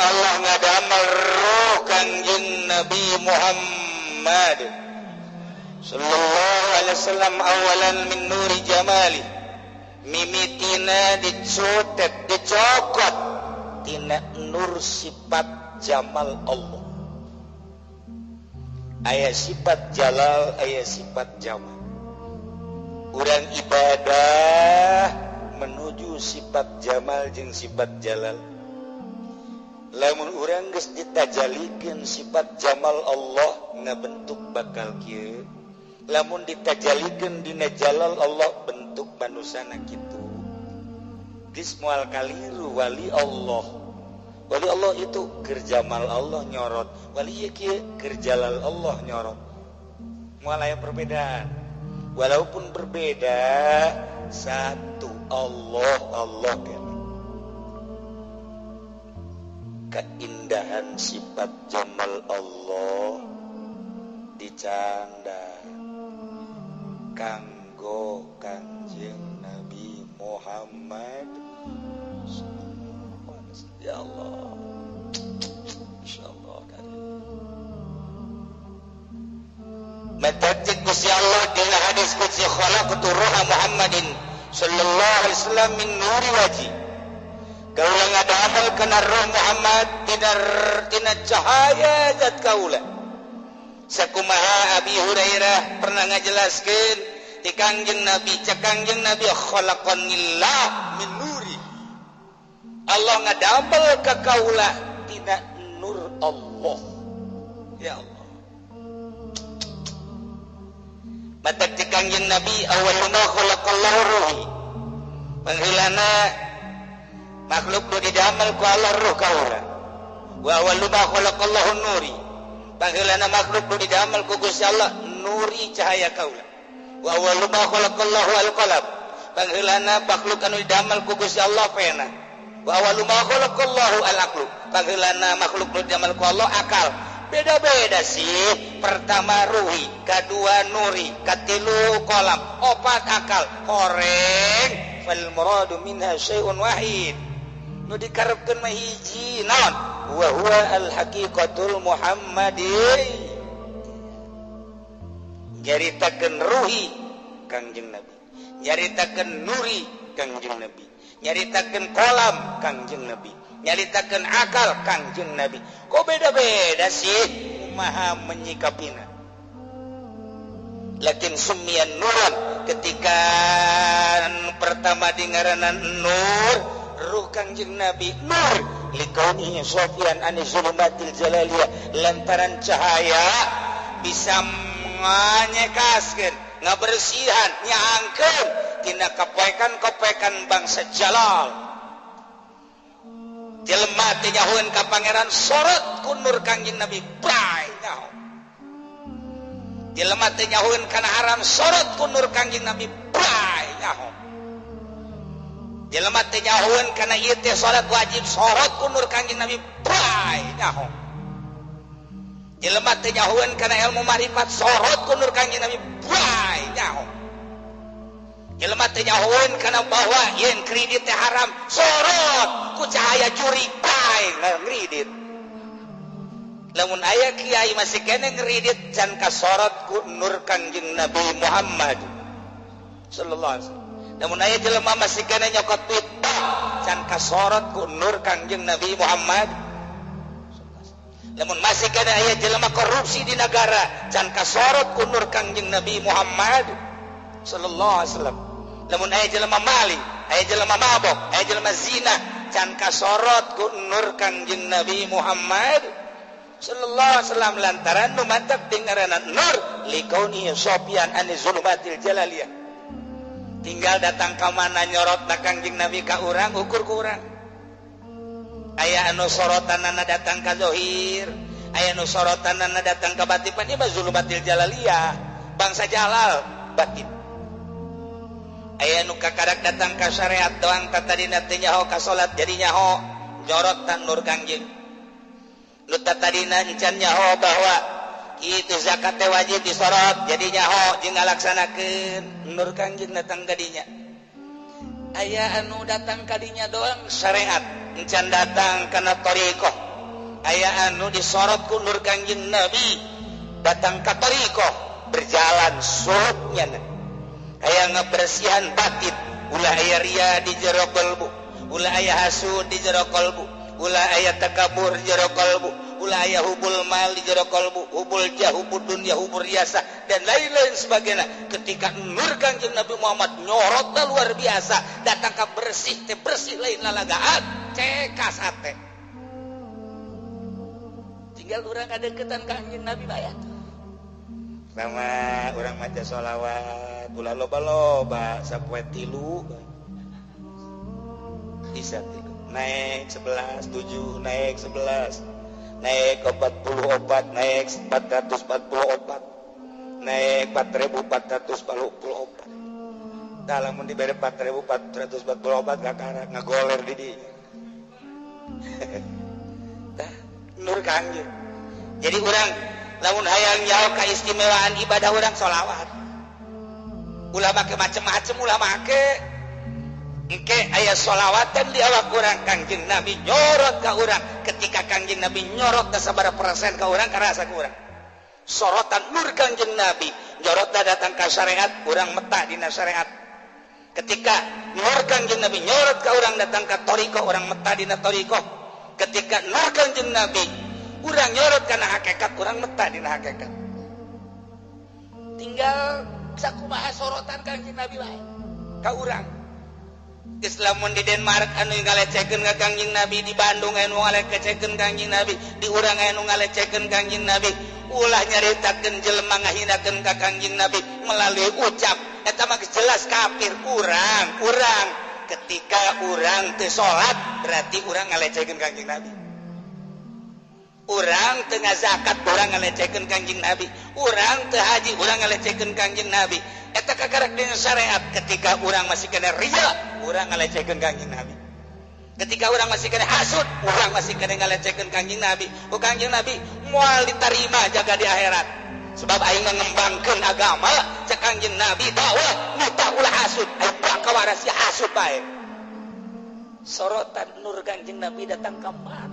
Allah ngadamel roh Kangjeng Nabi Muhammad sallallahu alaihi wasallam awalan min nuri jamali mimitina dicotet dicokot tina nur sifat jamal Allah. Aya sifat jalal, aya sifat jamal. Urang ibadah menuju sifat jamal jeung sifat jalal. Lamun urang geus ditajalikeun sifat jamal Allah ngabentuk bakal kieu. Lamun ditajalikeun dina jalal Allah bentuk manusana kitu. Geus moal kaliru wali Allah. Wali Allah itu keur jamal Allah nyorot, wali ieu kieu keur jalal Allah nyorot. Moal aya perbedaan. Walaupun berbeda, satu Allah kan. Keindahan sifat jamal Allah dicanda kanggo Kangjeng Nabi Muhammad. Ya Allah, insyaallah karim. Matatik Gusti Allah dina hadis qudsi khalaqtu ruha Muhammadin sallallahu alaihi wasallam min nuri waji. Kaula ngadamel kana roh Muhammad tina cahaya zat kaula. Sakumaha Abi Hurairah pernah ngajelaskeun ti Kangjeng Nabi, cak Kangjeng Nabi khalaqanillah min nuri. Allah ngadamel ka kaula tina nur Allah. Ya Allah. Matak ti Kangjeng Nabi awaluna khalaqallahu ruhi. Panghilana makhluk nu didamel ku Allah ruh kaula. Wa awaluna khalaqallahu nuri. Panghilana makhluk nu didamel ku Gusti Allah nuri cahaya kaula. Wa awaluna khalaqallahu al-qalam. Panghilana makhluk anu didamel ku Gusti Allah pena. Wa awalu ma khalaqallahu al-aqlu. Pangeulana makhluk nu diamal ku Allah akal. Beda-beda sih. Pertama ruhi, kadua nuri, katilu qalam, opat akal. Horeng fal muradu minha syai'un wahid. Nu dikarepkeun mah hiji naon? Wa huwa al-haqiqatul Muhammadiyah. Nyaritakeun ruhi Kangjeng Nabi. Nyaritakeun nuri Kangjeng Nabi. Nyaritakeun kolam Kangjeng Nabi, nyaritakeun akal Kangjeng Nabi. Kok beda-beda sih kumaha menyikapina? Lakin summiyan nuran ketika pertama dingaranan nur ruh Kangjeng Nabi nur likaunihi sofian ani zulumatil jalaliyah lantaran cahaya bisa nganyekaskeun ngabersihan nyaangkeun tina kepekan bangsa jalal. Jelema teh nyahoeun ka pangeran sorot ku nur Kangjeng Nabi bae nyaho. Jelema teh nyahoeun kana haram sorot ku nur Kangjeng Nabi bae nyaho. Jelema teh nyahoeun kana ieu teh salat wajib sorot ku nur Kangjeng Nabi bae nyaho. Jelema teh nyahoeun kana ilmu marifat sorot ku nur Kangjeng Nabi bae nyaho. Jelema teh nyahoeun kana bahwa yen kredit teh haram sorot ku cahaya juri bae ngridit. Lamun aya kiai masih kene ngridit can kasorot ku nur Kangjeng Nabi Muhammad sallallahu alaihi wasallam. Lamun aya jelema masih kene nyokot pitah can kasorot ku nur Kangjeng Nabi Muhammad. Lamun masih kene aya jelema korupsi di negara can kasorot ku nur Kangjeng Nabi Muhammad sallallahu alaihi wasallam. Lamun aya jelema maling, aya jelema mabok, aya jelema zina can kasorot ku nur Kangjeng Nabi Muhammad sallallahu alaihi wasallam lantaran nu mantap dengaranna nur likaunihi sofian ani zulumatil jalaliyah. Tinggal datang ka mana nyorotna Kangjeng Nabi ka urang ukur ku urang. Aya anu sorotanana datang ka zahir, aya anu sorotanana datang ka batin, ieu mah zulumatil jalaliyah, bangsa jalal batin. Aya nu kakarak datang ka syariat doang tatadina teh nyaho ka salat jadi nyaho jorot tan nur Kangjeng. Nu tatadina encan nyaho bahwa itu zakat teh wajib disorot jadi nyaho jeung ngalaksanakeun nur Kangjeng datang ka dinya. Aya anu datang ka dinya doang syariat, encan datang kana thariqah aya anu disorot ku nur Kangjeng Nabi datang ka thariqah berjalan surutnya aya ngabersihan batin ulah aya ria di jero qalbu ulah aya hasud di jero qalbu ulah aya takabur di jero qalbu ulah aya hubul mal di jero qalbu hubul jah hubul dunya hubul riasa dan lain-lain sebagainya ketika nur Kangjeng Nabi Muhammad nyorot luar biasa datang ka bersih teh bersih lain lalagaan cekas ate tinggal urang kadeukeutan Kangjeng Nabi bayat sama urang maca sholawat ulah loba-loba sapoe 3 bisa 3 naik 11 7 naik 11 naik 44 naik 444 naik 4444 dalam diberi 4444 kakara ngagoler di dinya nur Kangjeng jadi urang lamun hayang nyaho keistimewaan ibadah urang sholawat ulah make macem-macem ulah make engke aya sholawatan di awak urang Kangjeng Nabi nyorot ka urang ketika Kangjeng Nabi nyorot da sabaraha persen ka urang karasa ka urang sorotan nur Kangjeng Nabi nyorotna datang ka syariat urang meta dina syariat ketika nur Kangjeng Nabi nyorot ka urang datang ka thariqah urang meta dina thariqah ketika nur Kangjeng Nabi urang nyorot kana hakikat urang meta dina hakikat tinggal sakumaha sorotan Kangjeng Nabi wae ka urang Islamun di Denmark anu ngalecehkeun ka Kangjeng Nabi di Bandung anu ngalecehkeun Kangjeng Nabi di urang anu ngalecehkeun Kangjeng Nabi ulah nyaritakeun jelema ngahinakeun ka Kangjeng Nabi melalui ucap eta mah jelas kafir urang ketika urang teu salat berarti urang ngalecehkeun Kangjeng Nabi urang teu ngazakat urang ngalecehkeun Kangjeng Nabi urang teu haji urang ngalecehkeun Kangjeng Nabi eta kakarak dina syariat ketika urang masih kena ria urang ngalecehkeun Kangjeng Nabi ketika urang masih kena hasud urang masih kena ngalecehkeun Kangjeng Nabi Kangjeng Nabi moal ditarima jaga di akhirat sebab aing ngembangkeun agama cek Kangjeng Nabi dakwah nuta ulah hasud aing kawarasi hasud bae sorotan nur Kangjeng Nabi datang ka mana